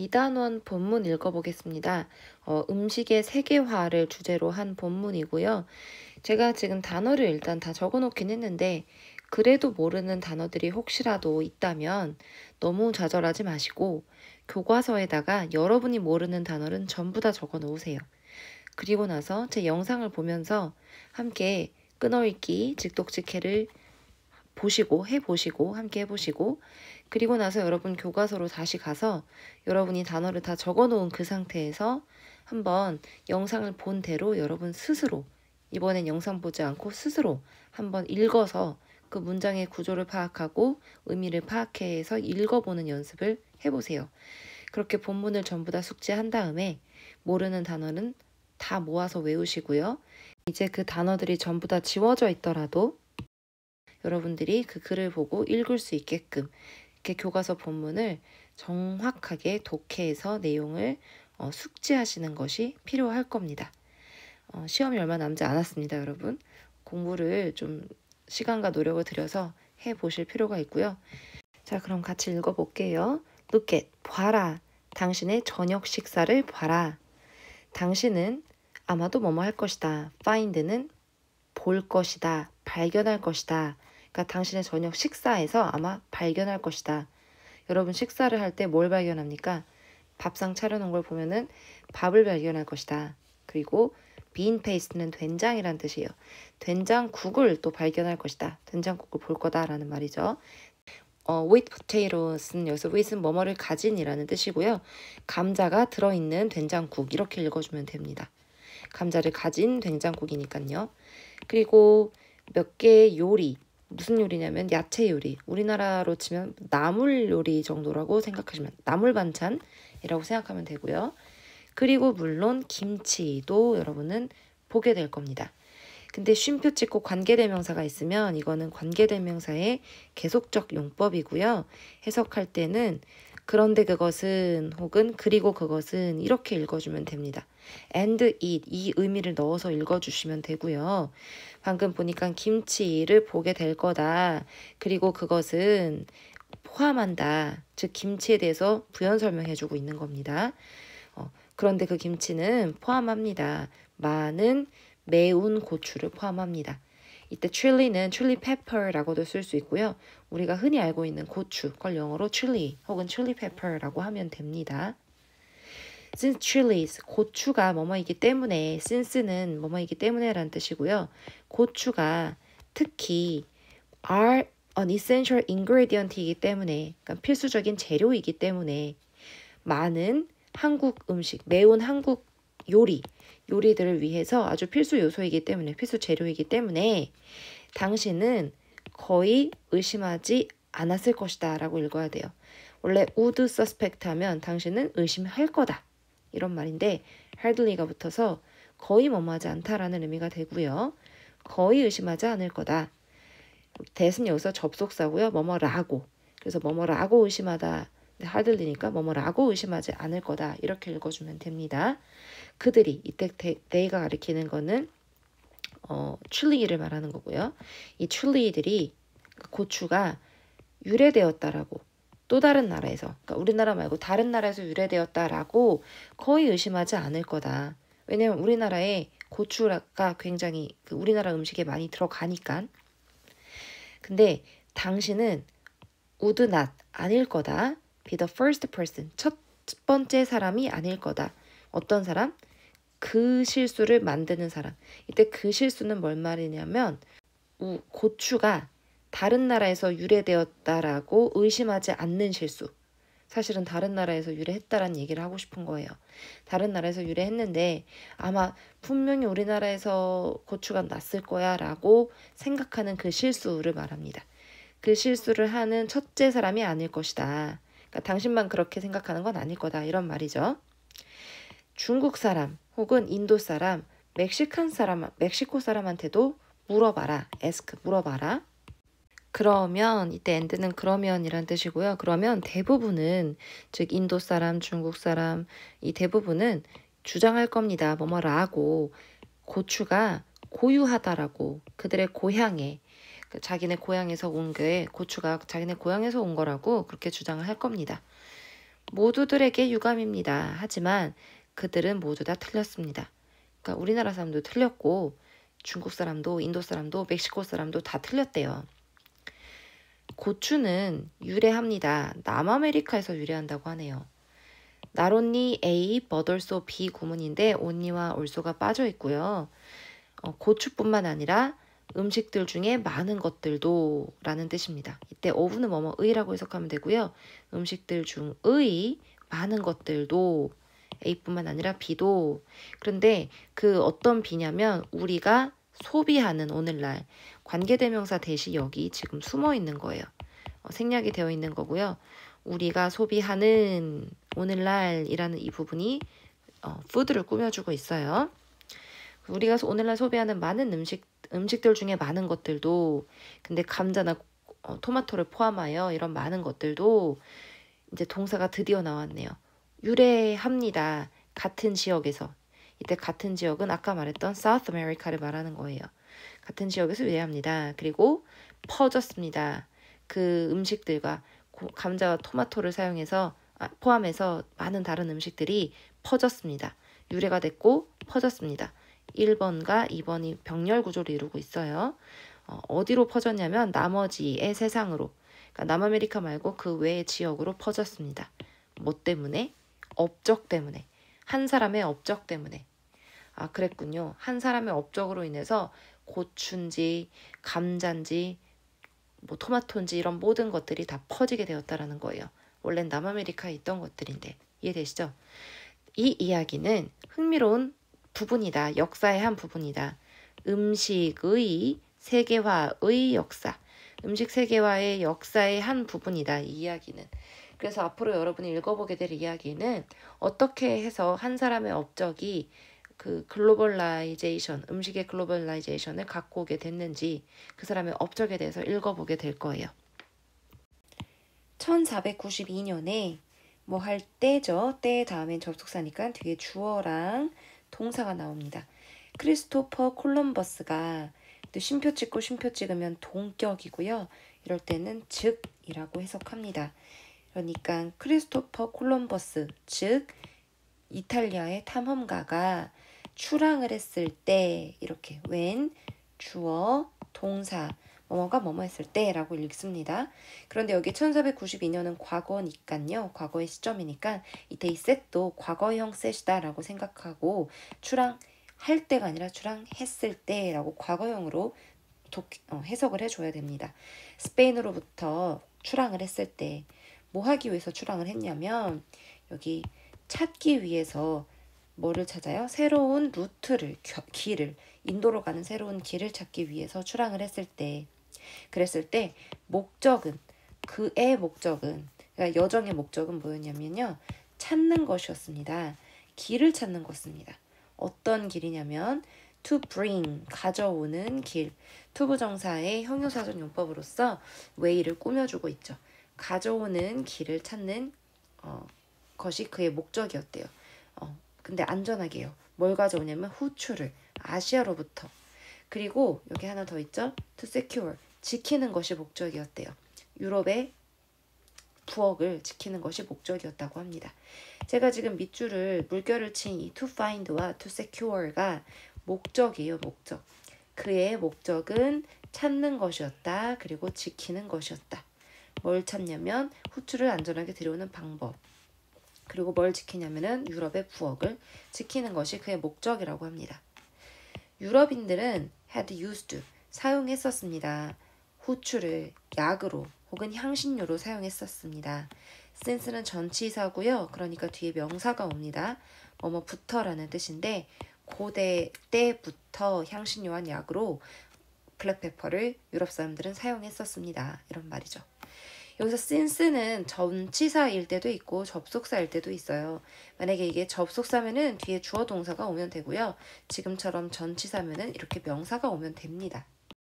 2단원 본문 읽어보겠습니다. 음식의 세계화를 주제로 한 본문이고요. 제가 지금 단어를 일단 다 적어놓긴 했는데 그래도 모르는 단어들이 혹시라도 있다면 너무 좌절하지 마시고 교과서에다가 여러분이 모르는 단어는 전부 다 적어 놓으세요. 그리고 나서 제 영상을 보면서 함께 끊어읽기, 직독직해를 해보시고, 함께 해보시고, 그리고 나서 여러분 교과서로 다시 가서 여러분이 단어를 다 적어 놓은 그 상태에서 한번 영상을 본 대로 여러분 스스로, 이번엔 영상 보지 않고 스스로 한번 읽어서 그 문장의 구조를 파악하고 의미를 파악해서 읽어보는 연습을 해보세요. 그렇게 본문을 전부 다 숙지한 다음에 모르는 단어는 다 모아서 외우시고요. 이제 그 단어들이 전부 다 지워져 있더라도 여러분들이 그 글을 보고 읽을 수 있게끔 이렇게 교과서 본문을 정확하게 독해해서 내용을 숙지하시는 것이 필요할 겁니다. 시험이 얼마 남지 않았습니다, 여러분. 공부를 좀 시간과 노력을 들여서 해보실 필요가 있고요. 자, 그럼 같이 읽어볼게요. Look at, 봐라. 당신의 저녁 식사를 봐라. 당신은 아마도 뭐뭐 할 것이다. Find는 볼 것이다. 발견할 것이다. 그러니까 당신의 저녁 식사에서 아마 발견할 것이다. 여러분 식사를 할 때 뭘 발견합니까? 밥상 차려놓은 걸 보면은 밥을 발견할 것이다. 그리고 bean paste는 된장이란 뜻이에요. 된장국을 또 발견할 것이다. 된장국을 볼 거다라는 말이죠. with potatoes는 여기서 with은 뭐뭐를 가진이라는 뜻이고요. 감자가 들어있는 된장국 이렇게 읽어주면 됩니다. 감자를 가진 된장국이니까요. 그리고 몇 개의 요리, 무슨 요리냐면 야채 요리, 우리나라로 치면 나물 요리 정도라고 생각하시면 나물 반찬이라고 생각하면 되고요. 그리고 물론 김치도 여러분은 보게 될 겁니다. 근데 쉼표 찍고 관계대명사가 있으면 이거는 관계대명사의 계속적 용법이고요. 해석할 때는 그런데 그것은 혹은 그리고 그것은 이렇게 읽어주면 됩니다. and it 이 의미를 넣어서 읽어주시면 되고요. 방금 보니까 김치를 보게 될 거다. 그리고 그것은 포함한다. 즉 김치에 대해서 부연 설명해주고 있는 겁니다. 그런데 그 김치는 포함합니다. 많은 매운 고추를 포함합니다. 이때 chili는 chili pepper라고도 쓸 수 있고요. 우리가 흔히 알고 있는 고추, 그걸 영어로 chili 혹은 chili pepper라고 하면 됩니다. Since chilies, 고추가 뭐뭐이기 때문에, since는 뭐뭐이기 때문에 라는 뜻이고요. 고추가 특히 are an essential ingredient이기 때문에, 그러니까 필수적인 재료이기 때문에 많은 한국 음식, 매운 한국 요리들을 위해서 아주 필수 요소이기 때문에, 필수 재료이기 때문에 당신은 거의 의심하지 않았을 것이다 라고 읽어야 돼요. 원래 would suspect 하면 당신은 의심할 거다 이런 말인데 hardly가 붙어서 거의 뭐뭐하지 않다라는 의미가 되고요. 거의 의심하지 않을 거다. that은 여기서 접속사고요. 뭐뭐라고. 그래서 뭐뭐라고 의심하다. hardly니까 뭐뭐라고 의심하지 않을 거다. 이렇게 읽어주면 됩니다. 그들이 이때 they가 가리키는 거는 chili를 말하는 거고요. 이 chili들이 고추가 유래되었다라고 또 다른 나라에서, 그러니까 우리나라 말고 다른 나라에서 유래되었다라고 거의 의심하지 않을 거다. 왜냐면 우리나라에 고추가 굉장히 우리나라 음식에 많이 들어가니까. 근데 당신은 would not 아닐 거다. be the first person 첫 번째 사람이 아닐 거다. 어떤 사람? 그 실수를 만드는 사람. 이때 그 실수는 뭘 말이냐면 고추가 다른 나라에서 유래되었다라고 의심하지 않는 실수. 사실은 다른 나라에서 유래했다라는 얘기를 하고 싶은 거예요. 다른 나라에서 유래했는데 아마 분명히 우리나라에서 고추가 났을 거야 라고 생각하는 그 실수를 말합니다. 그 실수를 하는 첫째 사람이 아닐 것이다. 그러니까 당신만 그렇게 생각하는 건 아닐 거다. 이런 말이죠. 중국 사람 혹은 인도 사람, 멕시코 사람한테도 물어봐라. ask, 물어봐라. 그러면 이때 and는 그러면이란 뜻이고요. 그러면 대부분은 즉 인도 사람, 중국 사람 이 대부분은 주장할 겁니다. 뭐뭐라고 고추가 고유하다라고 그들의 고향에 자기네 고향에서 온 게 고추가 자기네 고향에서 온 거라고 그렇게 주장을 할 겁니다. 모두들에게 유감입니다. 하지만 그들은 모두 다 틀렸습니다. 그러니까 우리나라 사람도 틀렸고 중국 사람도 인도 사람도 멕시코 사람도 다 틀렸대요. 고추는 유래합니다. 남아메리카에서 유래한다고 하네요. Not only A, but also B 구문인데 only와 also가 빠져 있고요. 고추뿐만 아니라 음식들 중에 많은 것들도 라는 뜻입니다. 이때 of는 뭐뭐의라고 해석하면 되고요. 음식들 중의 많은 것들도 A뿐만 아니라 B도. 그런데 그 어떤 B냐면 우리가 소비하는 오늘날 관계대명사 대시 여기 지금 숨어 있는 거예요. 생략이 되어 있는 거고요. 우리가 소비하는 오늘날이라는 이 부분이 food를 꾸며주고 있어요. 우리가 오늘날 소비하는 많은 음식들 중에 많은 것들도 근데 감자나 토마토를 포함하여 이런 많은 것들도 이제 동사가 드디어 나왔네요. 유래합니다. 같은 지역에서. 이때 같은 지역은 아까 말했던 South America를 말하는 거예요. 같은 지역에서 유래합니다. 그리고 퍼졌습니다. 그 음식들과 감자와 토마토를 포함해서 많은 다른 음식들이 퍼졌습니다. 유래가 됐고 퍼졌습니다. 1번과 2번이 병렬 구조를 이루고 있어요. 어디로 퍼졌냐면 나머지의 세상으로, 그러니까 남아메리카 말고 그 외의 지역으로 퍼졌습니다. 뭐 때문에? 업적 때문에. 한 사람의 업적 때문에. 그랬군요. 한 사람의 업적으로 인해서 고추인지 감자인지 뭐 토마토인지 이런 모든 것들이 다 퍼지게 되었다라는 거예요. 원래는 남아메리카에 있던 것들인데 이해되시죠? 이 이야기는 흥미로운 부분이다. 역사의 한 부분이다. 음식의 세계화의 역사. 음식 세계화의 역사의 한 부분이다. 이 이야기는. 그래서 앞으로 여러분이 읽어보게 될 이야기는 어떻게 해서 한 사람의 업적이 그 글로벌라이제이션, 음식의 글로벌라이제이션을 갖고 오게 됐는지 그 사람의 업적에 대해서 읽어보게 될 거예요. 1492년에 뭐 할 때죠. 때 다음엔 접속사니까 뒤에 주어랑 동사가 나옵니다. 크리스토퍼 콜럼버스가 또 쉼표 찍으면 동격이고요. 이럴 때는 즉이라고 해석합니다. 그러니까 크리스토퍼 콜럼버스, 즉 이탈리아의 탐험가가 출항을 했을 때 이렇게 when 주어 동사 뭐뭐가 뭐뭐 했을 때라고 읽습니다. 그런데 여기 1492년은 과거니까요. 과거의 시점이니까 이때 이 set도 과거형 set이다라고 생각하고 출항할 때가 아니라 출항했을 때라고 과거형으로 해석을 해줘야 됩니다. 스페인으로부터 출항을 했을 때 뭐 하기 위해서 출항을 했냐면 여기 찾기 위해서 뭐를 찾아요? 새로운 루트를, 길을, 인도로 가는 새로운 길을 찾기 위해서 출항을 했을 때, 그랬을 때 그의 목적은, 그러니까 여정의 목적은 뭐였냐면요. 찾는 것이었습니다. 길을 찾는 것입니다. 어떤 길이냐면 to bring, 가져오는 길. 투부정사의 형용사전 용법으로서 way를 꾸며주고 있죠. 가져오는 길을 찾는 것이 그의 목적이었대요. 근데 안전하게요. 뭘 가져오냐면 후추를 아시아로부터. 그리고 여기 하나 더 있죠. to secure, 지키는 것이 목적이었대요. 유럽의 부엌을 지키는 것이 목적이었다고 합니다. 제가 지금 밑줄을 물결을 친 이 to find와 to secure가 목적이에요. 목적. 그의 목적은 찾는 것이었다. 그리고 지키는 것이었다. 뭘 찾냐면 후추를 안전하게 들여오는 방법. 그리고 뭘 지키냐면은 유럽의 부엌을 지키는 것이 그의 목적이라고 합니다. 유럽인들은 had used to, 사용했었습니다. 후추를 약으로 혹은 향신료로 사용했었습니다. since는 전치사고요. 그러니까 뒤에 명사가 옵니다. 뭐뭐부터라는 뜻인데 고대 때부터 향신료와 약으로 블랙페퍼를 유럽 사람들은 사용했었습니다. 이런 말이죠. 여기서 since는 전치사일 때도 있고 접속사일 때도 있어요. 만약에 이게 접속사면은 뒤에 주어 동사가 오면 되고요. 지금처럼 전치사면은 이렇게 명사가 오면 됩니다.